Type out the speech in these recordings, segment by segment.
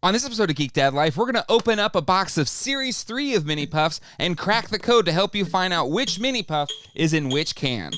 On this episode of Geek Dad Life, we're going to open up a box of Series 3 of Mini Puffs and crack the code to help you find out which Mini Puff is in which can.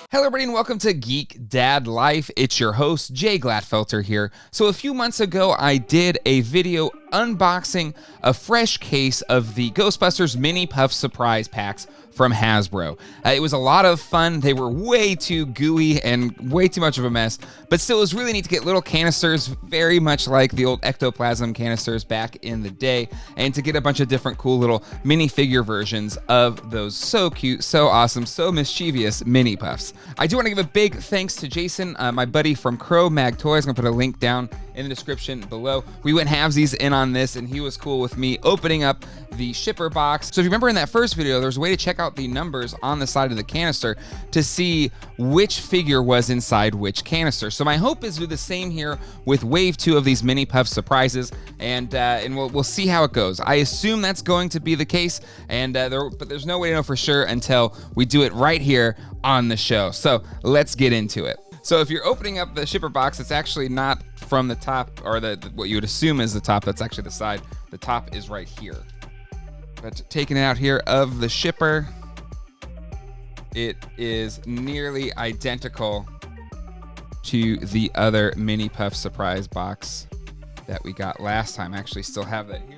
Hello everybody and welcome to Geek Dad Life. It's your host, Jay Gladfelter here. So a few months ago, I did a video unboxing a fresh case of the Ghostbusters Mini Puft Surprise packs from Hasbro. It was a lot of fun. They were way too gooey and way too much of a mess, but still it was really neat to get little canisters, very much like the old ectoplasm canisters back in the day, and to get a bunch of different cool little minifigure versions of those so cute, so awesome, so mischievous Mini Puffs. I do want to give a big thanks to Jason, my buddy from Crowemag Toys. I'm going to put a link down in the description below. We went halvesies in on this, and he was cool with me opening up the shipper box. So if you remember in that first video, there's a way to check out the numbers on the side of the canister to see which figure was inside which canister. So my hope is to do the same here with Wave 2 of these Mini Puft Surprises, and we'll see how it goes. I assume that's going to be the case, but there's no way to know for sure until we do it right here on the show. So let's get into it. So if you're opening up the shipper box, it's actually not from the top, or what you would assume is the top. That's actually the side. The top is right here. But taking it out here of the shipper, it is nearly identical to the other Mini Puft Surprise box that we got last time. I actually still have that here.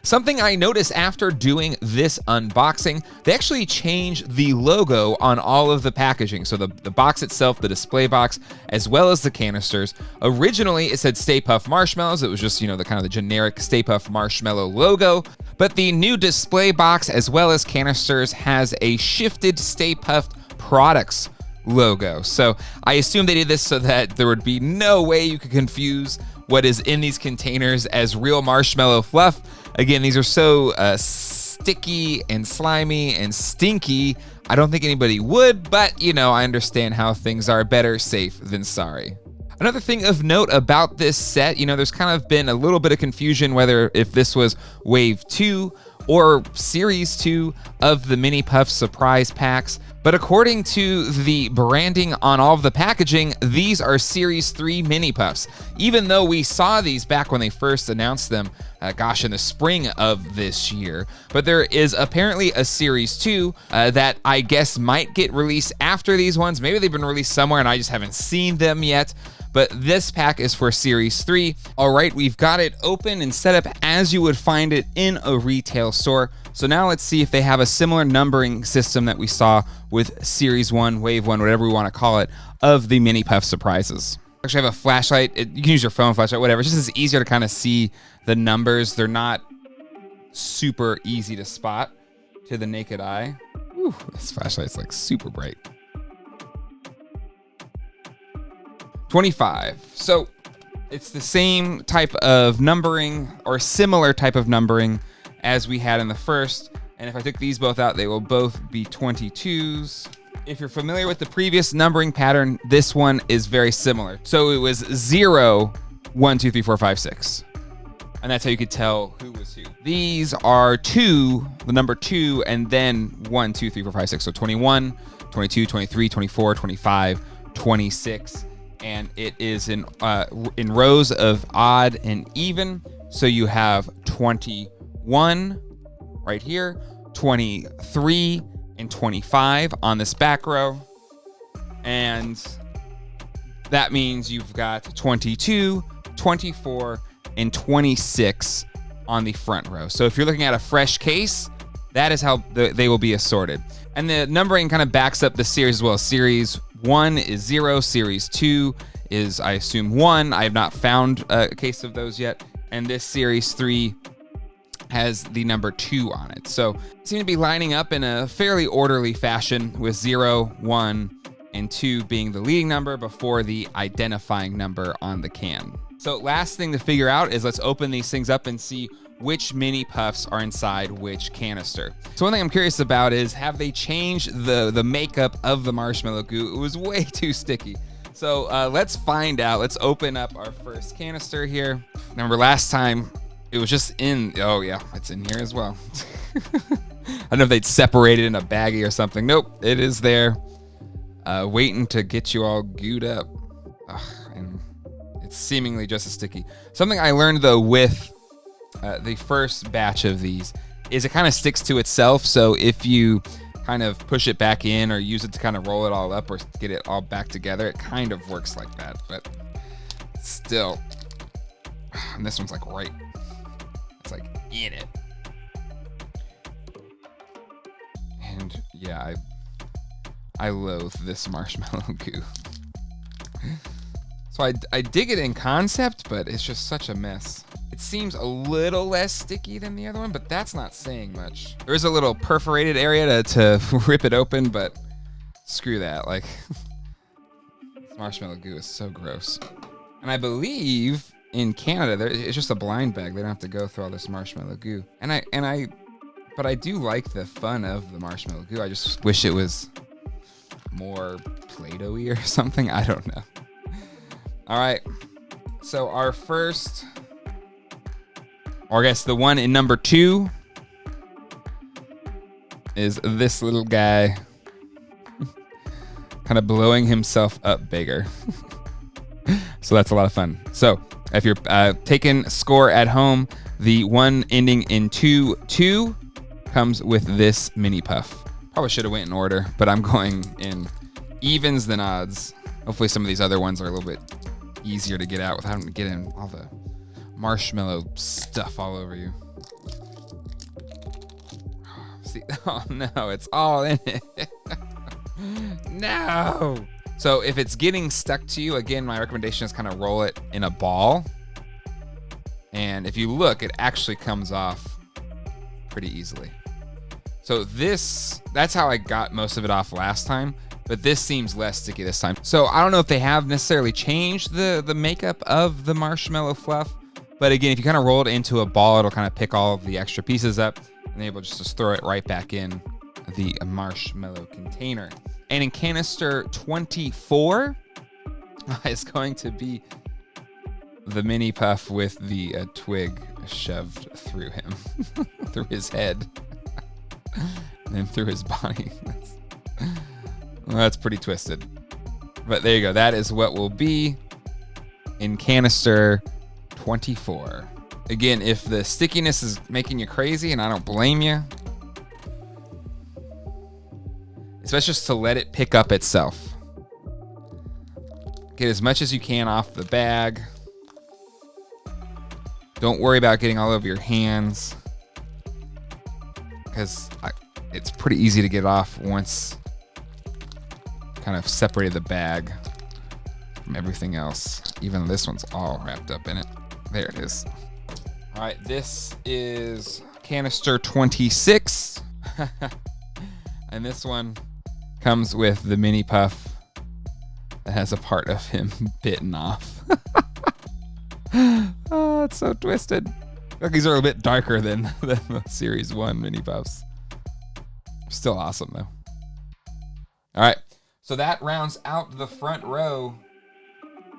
Something I noticed after doing this unboxing, they actually changed the logo on all of the packaging. So the box itself, the display box, as well as the canisters. Originally, it said Stay Puft Marshmallows. It was just, the kind of the generic Stay Puft Marshmallow logo. But the new display box, as well as canisters, has a shifted Stay Puft Products logo. So I assume they did this so that there would be no way you could confuse what is in these containers as real marshmallow fluff. Again, these are so sticky and slimy and stinky. I don't think anybody would, but I understand how things are. Better safe than sorry. Another thing of note about this set, there's kind of been a little bit of confusion whether if this was Wave 2 or Series 2 of the Mini Puft Surprise packs. But according to the branding on all of the packaging, these are Series 3 Mini Puffs. Even though we saw these back when they first announced them, in the spring of this year. But there is apparently a Series 2 that I guess might get released after these ones. Maybe they've been released somewhere and I just haven't seen them yet. But this pack is for Series 3. All right, we've got it open and set up as you would find it in a retail store. So now let's see if they have a similar numbering system that we saw with Series 1, Wave 1, whatever we want to call it, of the Mini Puft Surprises. Actually, I have a flashlight. You can use your phone flashlight, whatever. It's just easier to kind of see the numbers. They're not super easy to spot to the naked eye. Whew, this flashlight's like super bright. 25. So it's the same type of numbering or similar type of numbering as we had in the first. And if I took these both out, they will both be 22s. If you're familiar with the previous numbering pattern, this one is very similar. So it was 0, 1, 2, 3, 4, 5, 6. And that's how you could tell who was who. These are 2, the number 2, and then 1, 2, 3, 4, 5, 6. So 21, 22, 23, 24, 25, 26. And it is in rows of odd and even. So you have 21 right here, 23 and 25 on this back row. And that means you've got 22, 24, and 26 on the front row. So if you're looking at a fresh case, that is how they will be assorted. And the numbering kind of backs up the series as well. Series 1 is 0, Series 2 is, I assume, 1. I have not found a case of those yet. And this Series 3 has the number 2 on it. So it seems to be lining up in a fairly orderly fashion with 0, 1, and 2 being the leading number before the identifying number on the can. So last thing to figure out is let's open these things up and see which Mini Puffs are inside which canister. So one thing I'm curious about is, have they changed the makeup of the marshmallow goo? It was way too sticky. So let's find out. Let's open up our first canister here. Remember last time it was just in, oh yeah, it's in here as well. I don't know if they'd separate it in a baggie or something. Nope, it is there, waiting to get you all gooed up. Ugh, and it's seemingly just as sticky. Something I learned though with the first batch of these is it kind of sticks to itself. So if you kind of push it back in or use it to kind of roll it all up or get it all back together, it kind of works like that. But still, and this one's like right, it's like in it. And yeah, I loathe this marshmallow goo. So I dig it in concept, but it's just such a mess. It seems a little less sticky than the other one, but that's not saying much. There is a little perforated area to rip it open, but screw that. Like, this marshmallow goo is so gross. And I believe in Canada, it's just a blind bag. They don't have to go through all this marshmallow goo. But I do like the fun of the marshmallow goo. I just wish it was more Play-Doh-y or something. I don't know. All right, so our first, or I guess the one in number 2 is this little guy kind of blowing himself up bigger. So that's a lot of fun. So if you're taking score at home, the one ending in 2-2 comes with this mini puff. Probably should have went in order, but I'm going in evens than odds. Hopefully some of these other ones are a little bit easier to get out without having to get in all the marshmallow stuff all over you. See, oh no, it's all in it. No. So if it's getting stuck to you, again, my recommendation is kind of roll it in a ball. And if you look, it actually comes off pretty easily. So that's how I got most of it off last time. But this seems less sticky this time. So I don't know if they have necessarily changed the makeup of the marshmallow fluff. But again, if you kind of roll it into a ball, it'll kind of pick all of the extra pieces up and able just to throw it right back in the marshmallow container. And in canister 24 is going to be the mini puff with the twig shoved through him, through his head, and then through his body. Well, that's pretty twisted. But there you go. That is what will be in canister 24. Again, if the stickiness is making you crazy, and I don't blame you, it's best just to let it pick up itself. Get as much as you can off the bag. Don't worry about getting all over your hands, because it's pretty easy to get off once kind of separated the bag from everything else. Even this one's all wrapped up in it. There it is. All right, this is canister 26. And this one comes with the mini puff that has a part of him bitten off. Oh, it's so twisted. Look, these are a bit darker than the Series 1 mini puffs. Still awesome, though. All right. So that rounds out the front row.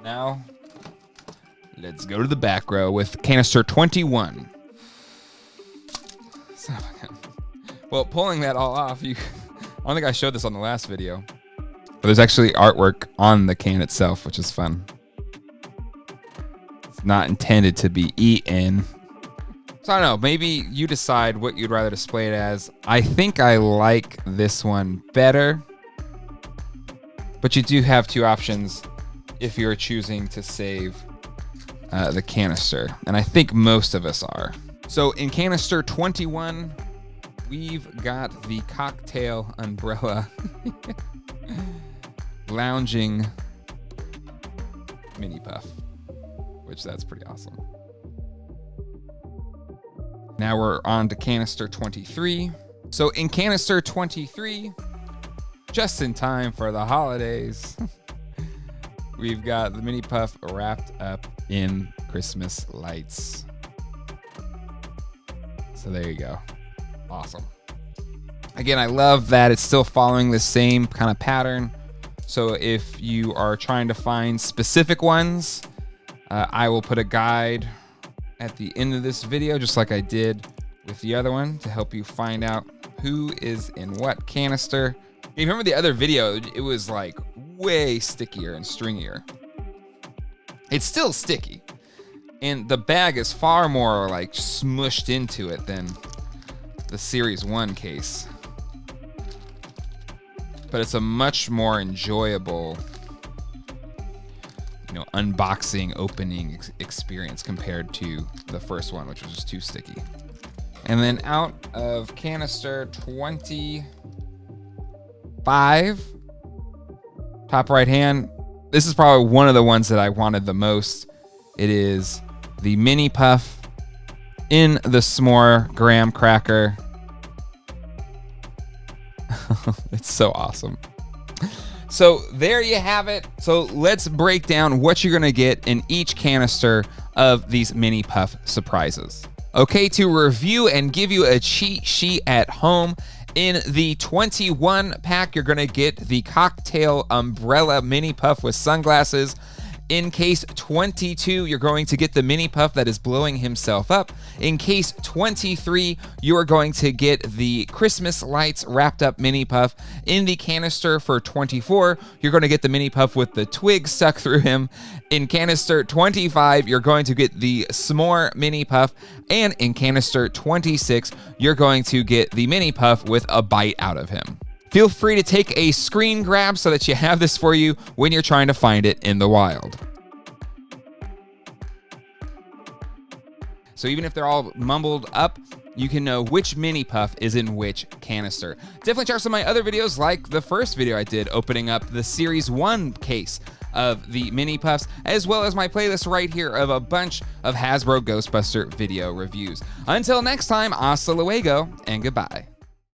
Now, let's go to the back row with canister 21. Well, pulling that all off, I don't think I showed this on the last video, but there's actually artwork on the can itself, which is fun. It's not intended to be eaten. So I don't know, maybe you decide what you'd rather display it as. I think I like this one better. But you do have 2 options if you're choosing to save the canister. And I think most of us are. So in canister 21, we've got the cocktail umbrella lounging mini puff, which that's pretty awesome. Now we're on to canister 23. So in canister 23, just in time for the holidays, we've got the mini puff wrapped up in Christmas lights. So there you go. Awesome. Again, I love that it's still following the same kind of pattern. So if you are trying to find specific ones, I will put a guide at the end of this video, just like I did with the other one, to help you find out who is in what canister. You remember the other video, it was like way stickier and stringier. It's still sticky. And the bag is far more like smushed into it than the Series 1 case. But it's a much more enjoyable, you know, unboxing, opening experience compared to the first one, which was just too sticky. And then out of canister 25, top right hand, this is probably one of the ones that I wanted the most. It is the Mini Puff in the s'more graham cracker. It's so awesome. So there you have it. So let's break down what you're gonna get in each canister of these Mini Puff surprises. Okay, to review and give you a cheat sheet at home, in the 21 pack, you're gonna get the cocktail umbrella Mini Puff with sunglasses. In case 22, you're going to get the Mini Puff that is blowing himself up. In case 23, you are going to get the Christmas lights wrapped up Mini Puff. In the canister for 24, you're going to get the Mini Puff with the twig stuck through him. In canister 25, you're going to get the s'more Mini Puff. And in canister 26, you're going to get the Mini Puff with a bite out of him. Feel free to take a screen grab so that you have this for you when you're trying to find it in the wild. So even if they're all mumbled up, you can know which Mini Puff is in which canister. Definitely check out some of my other videos, like the first video I did opening up the Series 1 case of the Mini Puffs, as well as my playlist right here of a bunch of Hasbro Ghostbuster video reviews. Until next time, hasta luego and goodbye.